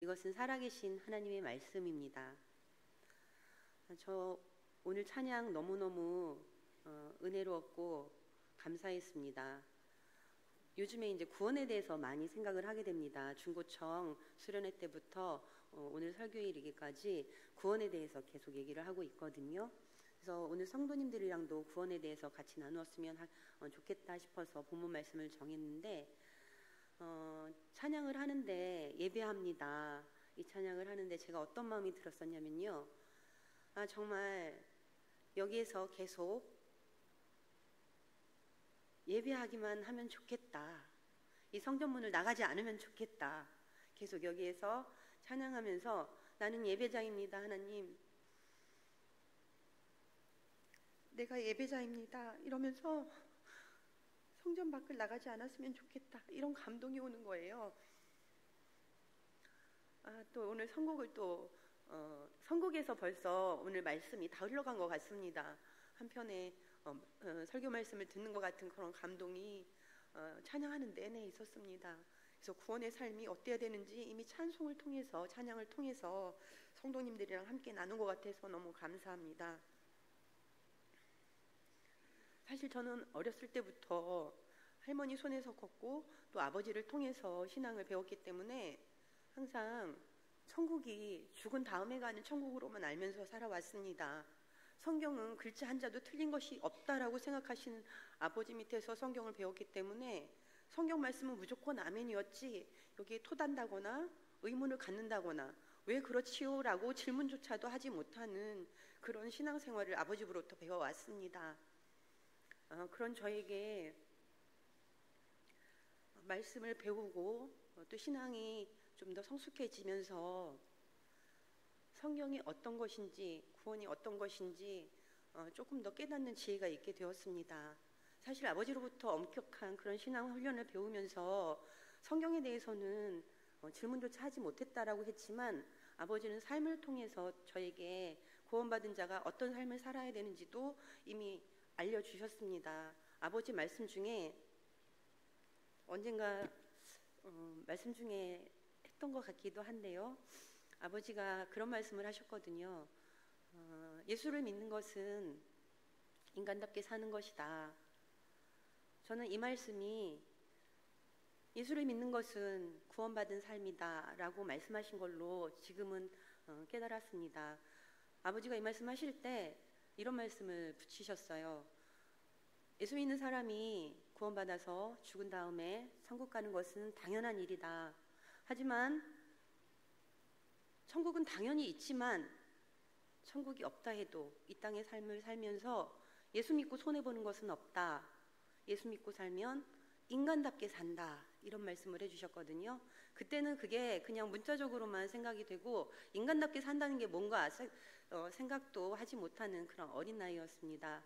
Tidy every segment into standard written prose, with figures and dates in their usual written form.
이것은 살아계신 하나님의 말씀입니다. 저 오늘 찬양 너무너무 은혜로웠고 감사했습니다. 요즘에 이제 구원에 대해서 많이 생각을 하게 됩니다. 중고청 수련회 때부터 오늘 설교에 이르기까지 구원에 대해서 계속 얘기를 하고 있거든요. 그래서 오늘 성도님들이랑도 구원에 대해서 같이 나누었으면 좋겠다 싶어서 본문 말씀을 정했는데, 찬양을 하는데 예배합니다. 이 찬양을 하는데 제가 어떤 마음이 들었었냐면요, 정말 여기에서 계속 예배하기만 하면 좋겠다. 이 성전문을 나가지 않으면 좋겠다. 계속 여기에서 찬양하면서 나는 예배자입니다. 하나님, 내가 예배자입니다. 이러면서 성전 밖을 나가지 않았으면 좋겠다. 이런 감동이 오는 거예요. 또 오늘 선곡을 선곡에서 벌써 오늘 말씀이 다 흘러간 것 같습니다. 한편에 설교 말씀을 듣는 것 같은 그런 감동이 찬양하는 내내 있었습니다. 그래서 구원의 삶이 어때야 되는지 이미 찬송을 통해서, 찬양을 통해서 성도님들이랑 함께 나눈 것 같아서 너무 감사합니다. 사실 저는 어렸을 때부터 할머니 손에서 컸고 또 아버지를 통해서 신앙을 배웠기 때문에 항상 천국이 죽은 다음에 가는 천국으로만 알면서 살아왔습니다. 성경은 글자 한자도 틀린 것이 없다라고 생각하시는 아버지 밑에서 성경을 배웠기 때문에 성경 말씀은 무조건 아멘이었지, 여기에 토단다거나 의문을 갖는다거나 왜 그렇지요? 라고 질문조차도 하지 못하는 그런 신앙생활을 아버지로부터 배워왔습니다. 그런 저에게 말씀을 배우고 또 신앙이 좀 더 성숙해지면서 성경이 어떤 것인지, 구원이 어떤 것인지 조금 더 깨닫는 지혜가 있게 되었습니다. 사실 아버지로부터 엄격한 그런 신앙 훈련을 배우면서 성경에 대해서는 질문조차 하지 못했다라고 했지만, 아버지는 삶을 통해서 저에게 구원받은 자가 어떤 삶을 살아야 되는지도 이미 알려주셨습니다. 아버지 말씀 중에 언젠가 말씀 중에 했던 것 같기도 한데요, 아버지가 그런 말씀을 하셨거든요. 예수를 믿는 것은 인간답게 사는 것이다. 저는 이 말씀이 예수를 믿는 것은 구원받은 삶이다 라고 말씀하신 걸로 지금은 깨달았습니다. 아버지가 이 말씀 하실 때 이런 말씀을 붙이셨어요. 예수 믿는 사람이 구원받아서 죽은 다음에 천국 가는 것은 당연한 일이다. 하지만 천국은 당연히 있지만 천국이 없다 해도 이 땅의 삶을 살면서 예수 믿고 손해보는 것은 없다. 예수 믿고 살면 인간답게 산다. 이런 말씀을 해주셨거든요. 그때는 그게 그냥 문자적으로만 생각이 되고 인간답게 산다는 게 뭔가 생각도 하지 못하는 그런 어린 나이였습니다.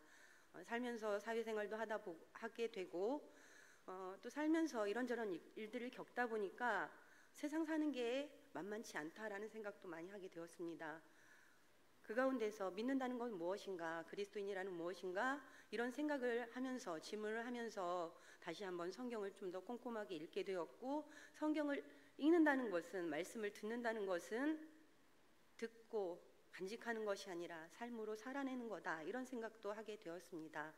살면서 사회생활도 하게 되고 또 살면서 이런저런 일들을 겪다 보니까 세상 사는 게 만만치 않다라는 생각도 많이 하게 되었습니다. 그 가운데서 믿는다는 건 무엇인가, 그리스도인이라는 무엇인가, 이런 생각을 하면서, 질문을 하면서 다시 한번 성경을 좀 더 꼼꼼하게 읽게 되었고, 성경을 읽는다는 것은, 말씀을 듣는다는 것은 듣고 간직하는 것이 아니라 삶으로 살아내는 거다, 이런 생각도 하게 되었습니다.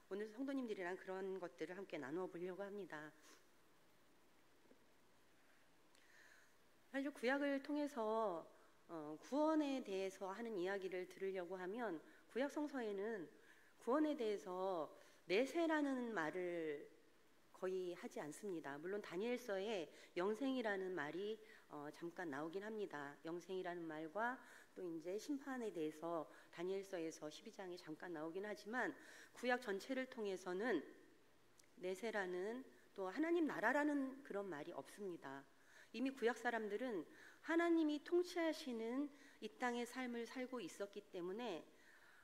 오늘 성도님들이랑 그런 것들을 함께 나누어 보려고 합니다. 사실 구약을 통해서 구원에 대해서 하는 이야기를 들으려고 하면 구약 성서에는 구원에 대해서 내세라는 말을 거의 하지 않습니다. 물론 다니엘서에 영생이라는 말이 잠깐 나오긴 합니다. 영생이라는 말과 또 이제 심판에 대해서 다니엘서에서 12장에 잠깐 나오긴 하지만 구약 전체를 통해서는 내세라는, 또 하나님 나라라는 그런 말이 없습니다. 이미 구약 사람들은 하나님이 통치하시는 이 땅의 삶을 살고 있었기 때문에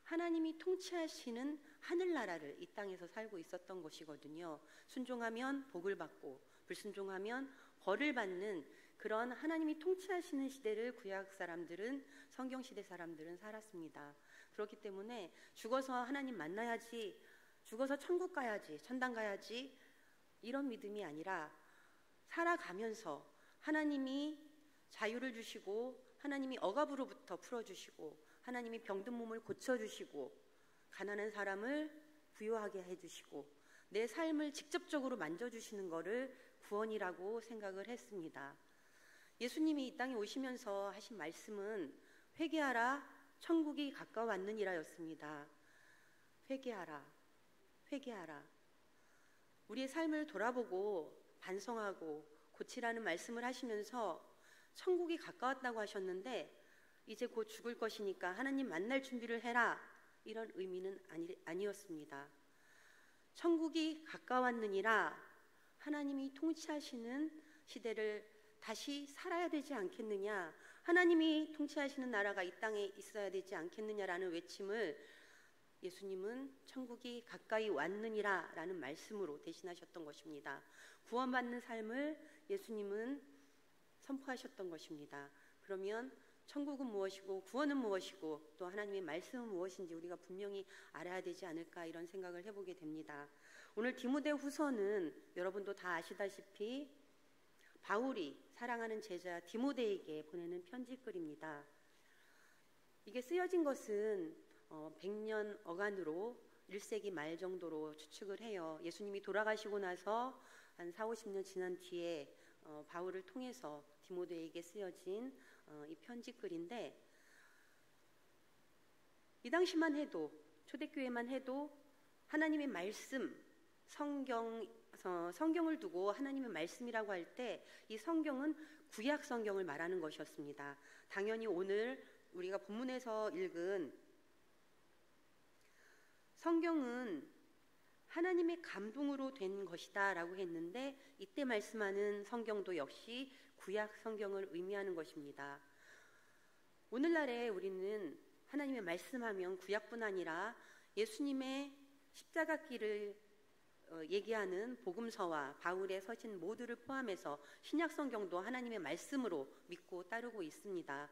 하나님이 통치하시는 하늘나라를 이 땅에서 살고 있었던 것이거든요. 순종하면 복을 받고 불순종하면 벌을 받는 그런 하나님이 통치하시는 시대를 구약 사람들은, 성경시대 사람들은 살았습니다. 그렇기 때문에 죽어서 하나님 만나야지, 죽어서 천국 가야지, 천당 가야지, 이런 믿음이 아니라 살아가면서 하나님이 자유를 주시고 하나님이 억압으로부터 풀어주시고 하나님이 병든 몸을 고쳐주시고 가난한 사람을 부유하게 해주시고 내 삶을 직접적으로 만져주시는 것을 구원이라고 생각을 했습니다. 예수님이 이 땅에 오시면서 하신 말씀은 회개하라 천국이 가까웠느니라 였습니다. 회개하라, 회개하라. 우리의 삶을 돌아보고 반성하고 고치라는 말씀을 하시면서 천국이 가까웠다고 하셨는데 이제 곧 죽을 것이니까 하나님 만날 준비를 해라, 이런 의미는 아니었습니다. 천국이 가까웠느니라, 하나님이 통치하시는 시대를 다시 살아야 되지 않겠느냐, 하나님이 통치하시는 나라가 이 땅에 있어야 되지 않겠느냐라는 외침을 예수님은 천국이 가까이 왔느니라 라는 말씀으로 대신하셨던 것입니다. 구원받는 삶을 예수님은 선포하셨던 것입니다. 그러면 천국은 무엇이고 구원은 무엇이고 또 하나님의 말씀은 무엇인지 우리가 분명히 알아야 되지 않을까, 이런 생각을 해보게 됩니다. 오늘 디모데후서는 여러분도 다 아시다시피 바울이 사랑하는 제자 디모데에게 보내는 편지글입니다. 이게 쓰여진 것은 100년 어간으로 1세기 말 정도로 추측을 해요. 예수님이 돌아가시고 나서 한 40-50년 지난 뒤에 바울을 통해서 디모데에게 쓰여진 이 편지글인데, 이 당시만 해도, 초대교회만 해도 하나님의 말씀, 성경을 두고 하나님의 말씀이라고 할 때 이 성경은 구약 성경을 말하는 것이었습니다. 당연히 오늘 우리가 본문에서 읽은 성경은 하나님의 감동으로 된 것이다 라고 했는데, 이때 말씀하는 성경도 역시 구약 성경을 의미하는 것입니다. 오늘날에 우리는 하나님의 말씀하면 구약뿐 아니라 예수님의 십자가길을 얘기하는 복음서와 바울의 서신 모두를 포함해서 신약 성경도 하나님의 말씀으로 믿고 따르고 있습니다.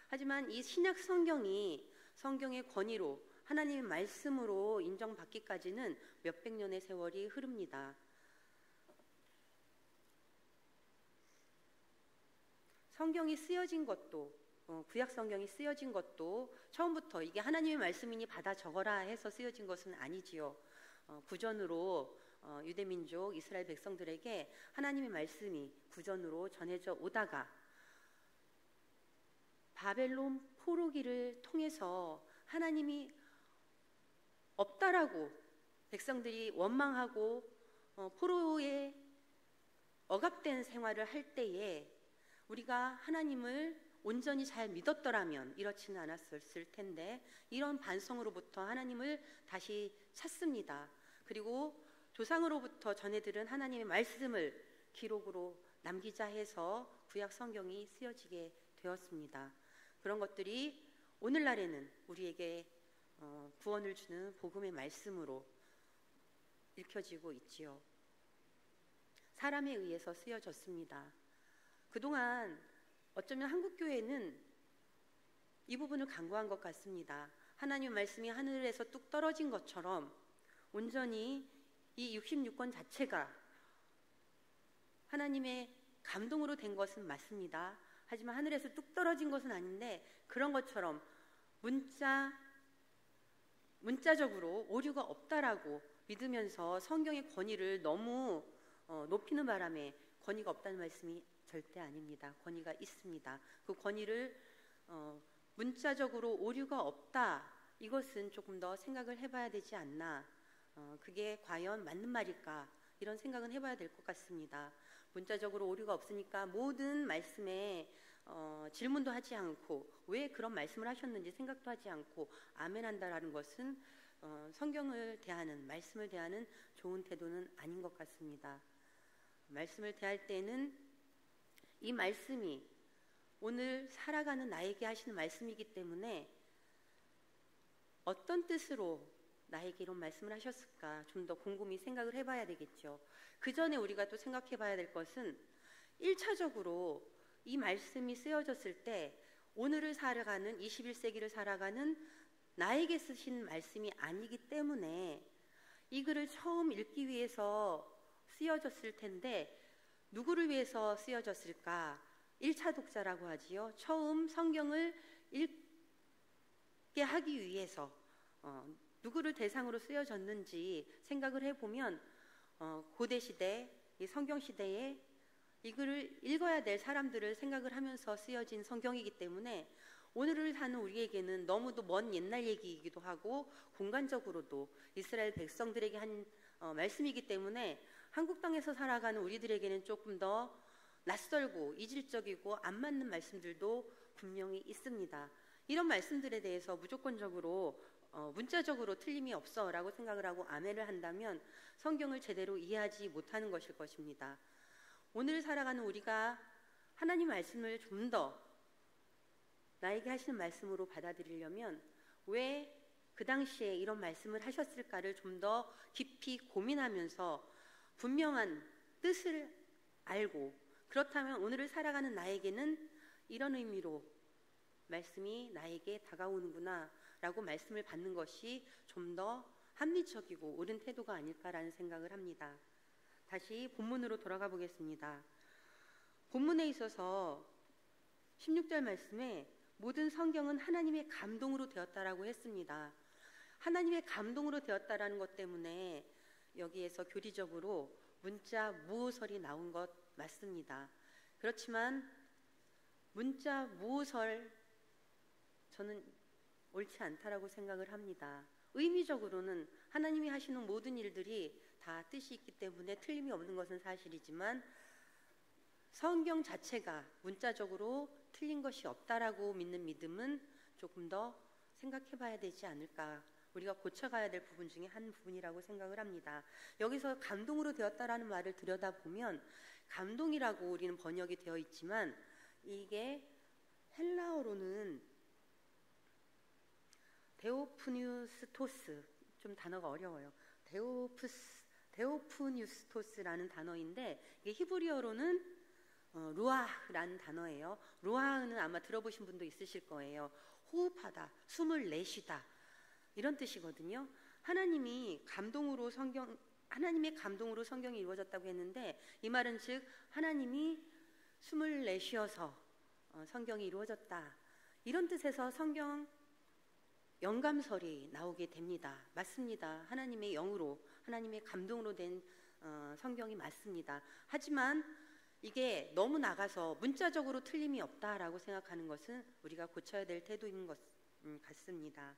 하지만 이 신약 성경이 성경의 권위로 하나님의 말씀으로 인정받기까지는 몇백 년의 세월이 흐릅니다. 성경이 쓰여진 것도, 구약 성경이 쓰여진 것도 처음부터 이게 하나님의 말씀이니 받아 적어라 해서 쓰여진 것은 아니지요. 구전으로 유대민족 이스라엘 백성들에게 하나님의 말씀이 구전으로 전해져 오다가 바벨론 포로기를 통해서 하나님이 없다라고 백성들이 원망하고 포로에 억압된 생활을 할 때에 우리가 하나님을 온전히 잘 믿었더라면 이렇지는 않았을 텐데, 이런 반성으로부터 하나님을 다시 찾습니다. 그리고 조상으로부터 전해들은 하나님의 말씀을 기록으로 남기자 해서 구약 성경이 쓰여지게 되었습니다. 그런 것들이 오늘날에는 우리에게 구원을 주는 복음의 말씀으로 읽혀지고 있지요. 사람에 의해서 쓰여졌습니다. 그동안 어쩌면 한국교회는 이 부분을 간과한 것 같습니다. 하나님의 말씀이 하늘에서 뚝 떨어진 것처럼 온전히 이 66권 자체가 하나님의 감동으로 된 것은 맞습니다. 하지만 하늘에서 뚝 떨어진 것은 아닌데, 그런 것처럼 문자적으로 오류가 없다라고 믿으면서 성경의 권위를 너무 높이는 바람에 권위가 없다는 말씀이 절대 아닙니다. 권위가 있습니다. 그 권위를 문자적으로 오류가 없다, 이것은 조금 더 생각을 해봐야 되지 않나, 그게 과연 맞는 말일까, 이런 생각은 해봐야 될 것 같습니다. 문자적으로 오류가 없으니까 모든 말씀에 질문도 하지 않고 왜 그런 말씀을 하셨는지 생각도 하지 않고 아멘한다라는 것은 성경을 대하는, 말씀을 대하는 좋은 태도는 아닌 것 같습니다. 말씀을 대할 때는 이 말씀이 오늘 살아가는 나에게 하시는 말씀이기 때문에 어떤 뜻으로 나에게 이런 말씀을 하셨을까 좀 더 곰곰이 생각을 해봐야 되겠죠. 그 전에 우리가 또 생각해 봐야 될 것은 1차적으로 이 말씀이 쓰여졌을 때 오늘을 살아가는, 21세기를 살아가는 나에게 쓰신 말씀이 아니기 때문에 이 글을 처음 읽기 위해서 쓰여졌을 텐데 누구를 위해서 쓰여졌을까? 1차 독자라고 하지요. 처음 성경을 읽게 하기 위해서 누구를 대상으로 쓰여졌는지 생각을 해보면 고대 시대, 이 성경 시대에 이 글을 읽어야 될 사람들을 생각을 하면서 쓰여진 성경이기 때문에 오늘을 사는 우리에게는 너무도 먼 옛날 얘기이기도 하고 공간적으로도 이스라엘 백성들에게 한 말씀이기 때문에 한국 땅에서 살아가는 우리들에게는 조금 더 낯설고 이질적이고 안 맞는 말씀들도 분명히 있습니다. 이런 말씀들에 대해서 무조건적으로 문자적으로 틀림이 없어 라고 생각을 하고 아멘을 한다면 성경을 제대로 이해하지 못하는 것일 것입니다. 오늘 살아가는 우리가 하나님 말씀을 좀 더 나에게 하시는 말씀으로 받아들이려면 왜 그 당시에 이런 말씀을 하셨을까를 좀 더 깊이 고민하면서 분명한 뜻을 알고, 그렇다면 오늘을 살아가는 나에게는 이런 의미로 말씀이 나에게 다가오는구나 라고 말씀을 받는 것이 좀 더 합리적이고 옳은 태도가 아닐까라는 생각을 합니다. 다시 본문으로 돌아가 보겠습니다. 본문에 있어서 16절 말씀에 모든 성경은 하나님의 감동으로 되었다라고 했습니다. 하나님의 감동으로 되었다라는 것 때문에 여기에서 교리적으로 문자 무호설이 나온 것 맞습니다. 그렇지만 문자 무호설 저는 옳지 않다라고 생각을 합니다. 의미적으로는 하나님이 하시는 모든 일들이 다 뜻이 있기 때문에 틀림이 없는 것은 사실이지만 성경 자체가 문자적으로 틀린 것이 없다라고 믿는 믿음은 조금 더 생각해 봐야 되지 않을까, 우리가 고쳐가야 될 부분 중에 한 부분이라고 생각을 합니다. 여기서 감동으로 되었다라는 말을 들여다보면 감동이라고 우리는 번역이 되어 있지만 이게 헬라어로는 데오프뉴스토스, 좀 단어가 어려워요. 데오프뉴스토스라는 단어인데 이게 히브리어로는 루아흐라는 단어예요. 루아흐는 아마 들어보신 분도 있으실 거예요. 호흡하다, 숨을 내쉬다 이런 뜻이거든요. 하나님의 감동으로 성경이 이루어졌다고 했는데 이 말은 즉 하나님이 숨을 내쉬어서 성경이 이루어졌다 이런 뜻에서 성경 영감설이 나오게 됩니다. 맞습니다. 하나님의 영으로, 하나님의 감동으로 된 성경이 맞습니다. 하지만 이게 너무 나가서 문자적으로 틀림이 없다라고 생각하는 것은 우리가 고쳐야 될 태도인 것 같습니다.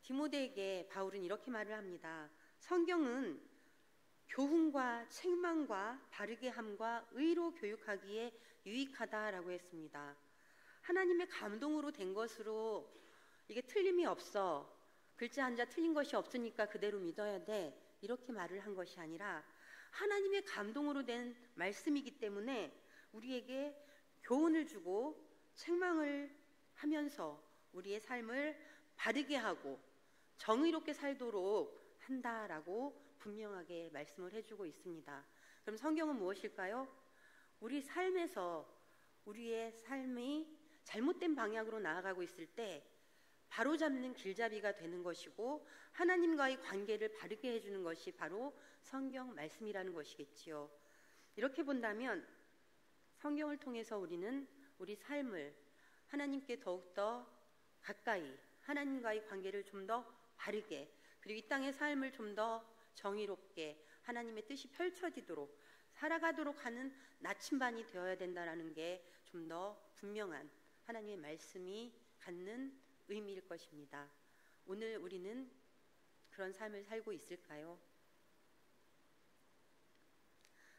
디모데에게 바울은 이렇게 말을 합니다. 성경은 교훈과 책망과 바르게 함과 의로 교육하기에 유익하다라고 했습니다. 하나님의 감동으로 된 것으로 이게 틀림이 없어, 글자 한자 틀린 것이 없으니까 그대로 믿어야 돼 이렇게 말을 한 것이 아니라 하나님의 감동으로 된 말씀이기 때문에 우리에게 교훈을 주고 책망을 하면서 우리의 삶을 바르게 하고 정의롭게 살도록 한다라고 분명하게 말씀을 해주고 있습니다. 그럼 성경은 무엇일까요? 우리 삶에서 우리의 삶이 잘못된 방향으로 나아가고 있을 때 바로잡는 길잡이가 되는 것이고 하나님과의 관계를 바르게 해주는 것이 바로 성경 말씀이라는 것이겠지요. 이렇게 본다면 성경을 통해서 우리는 우리 삶을 하나님께 더욱더 가까이, 하나님과의 관계를 좀 더 바르게, 그리고 이 땅의 삶을 좀 더 정의롭게 하나님의 뜻이 펼쳐지도록 살아가도록 하는 나침반이 되어야 된다는 게 좀 더 분명한 하나님의 말씀이 갖는 의미일 것입니다. 오늘 우리는 그런 삶을 살고 있을까요?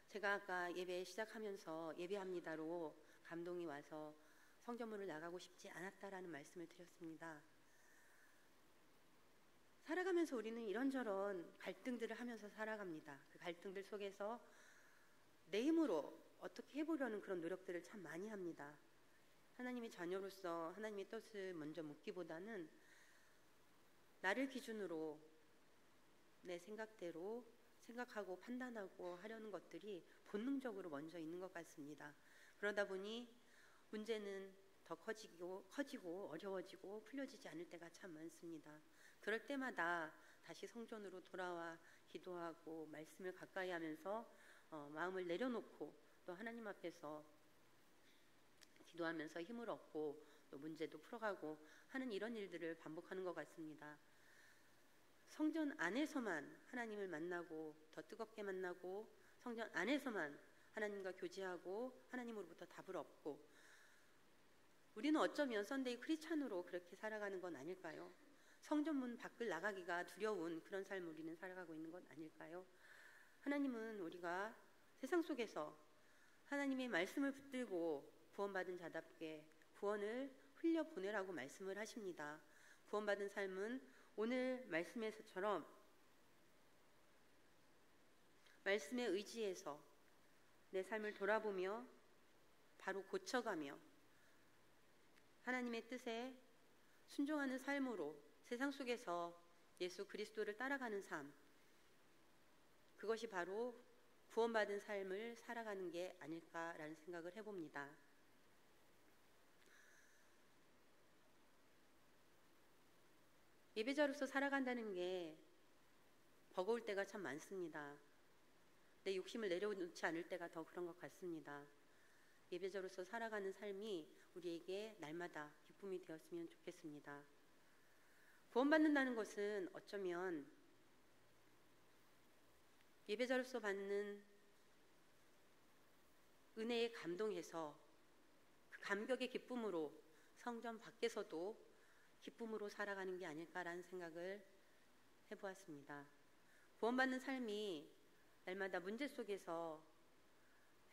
제가 아까 예배 시작하면서 예배합니다로 감동이 와서 성전문을 나가고 싶지 않았다라는 말씀을 드렸습니다. 살아가면서 우리는 이런저런 갈등들을 하면서 살아갑니다. 그 갈등들 속에서 내 힘으로 어떻게 해보려는 그런 노력들을 참 많이 합니다. 하나님의 자녀로서 하나님의 뜻을 먼저 묻기보다는 나를 기준으로 내 생각대로 생각하고 판단하고 하려는 것들이 본능적으로 먼저 있는 것 같습니다. 그러다 보니 문제는 더 커지고 어려워지고 풀려지지 않을 때가 참 많습니다. 그럴 때마다 다시 성전으로 돌아와 기도하고 말씀을 가까이 하면서 마음을 내려놓고 또 하나님 앞에서 기도하면서 힘을 얻고 또 문제도 풀어가고 하는 이런 일들을 반복하는 것 같습니다. 성전 안에서만 하나님을 만나고 더 뜨겁게 만나고 성전 안에서만 하나님과 교제하고 하나님으로부터 답을 얻고 우리는 어쩌면 썬데이 크리스찬으로 그렇게 살아가는 건 아닐까요? 성전문 밖을 나가기가 두려운 그런 삶을 우리는 살아가고 있는 건 아닐까요? 하나님은 우리가 세상 속에서 하나님의 말씀을 붙들고 구원받은 자답게 구원을 흘려보내라고 말씀을 하십니다. 구원받은 삶은 오늘 말씀에서처럼 말씀에 의지해서 내 삶을 돌아보며 바로 고쳐가며 하나님의 뜻에 순종하는 삶으로 세상 속에서 예수 그리스도를 따라가는 삶, 그것이 바로 구원받은 삶을 살아가는 게 아닐까라는 생각을 해봅니다. 예배자로서 살아간다는 게 버거울 때가 참 많습니다. 내 욕심을 내려놓지 않을 때가 더 그런 것 같습니다. 예배자로서 살아가는 삶이 우리에게 날마다 기쁨이 되었으면 좋겠습니다. 구원받는다는 것은 어쩌면 예배자로서 받는 은혜에 감동해서 그 감격의 기쁨으로 성전 밖에서도 기쁨으로 살아가는 게 아닐까라는 생각을 해보았습니다. 구원받는 삶이 날마다 문제 속에서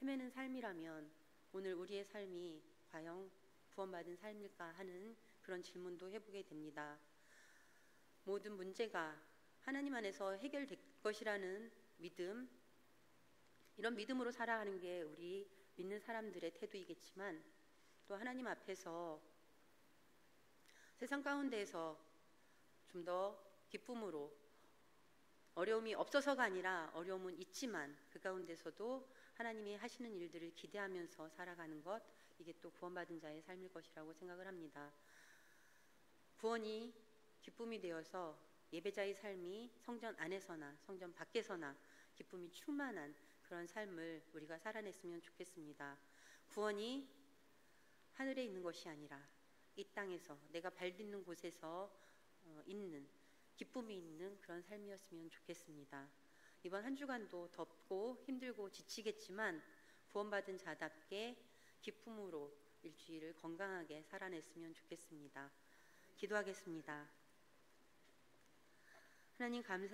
헤매는 삶이라면 오늘 우리의 삶이 과연 구원받은 삶일까 하는 그런 질문도 해보게 됩니다. 모든 문제가 하나님 안에서 해결될 것이라는 믿음, 이런 믿음으로 살아가는 게 우리 믿는 사람들의 태도이겠지만 또 하나님 앞에서 세상 가운데에서 좀 더 기쁨으로 어려움이 없어서가 아니라 어려움은 있지만 그 가운데서도 하나님이 하시는 일들을 기대하면서 살아가는 것, 이게 또 구원받은 자의 삶일 것이라고 생각을 합니다. 구원이 기쁨이 되어서 예배자의 삶이 성전 안에서나 성전 밖에서나 기쁨이 충만한 그런 삶을 우리가 살아냈으면 좋겠습니다. 구원이 하늘에 있는 것이 아니라 이 땅에서 내가 발 딛는 곳에서 있는 기쁨이 있는 그런 삶이었으면 좋겠습니다. 이번 한 주간도 덥고 힘들고 지치겠지만 구원받은 자답게 기쁨으로 일주일을 건강하게 살아냈으면 좋겠습니다. 기도하겠습니다. 하나님 감사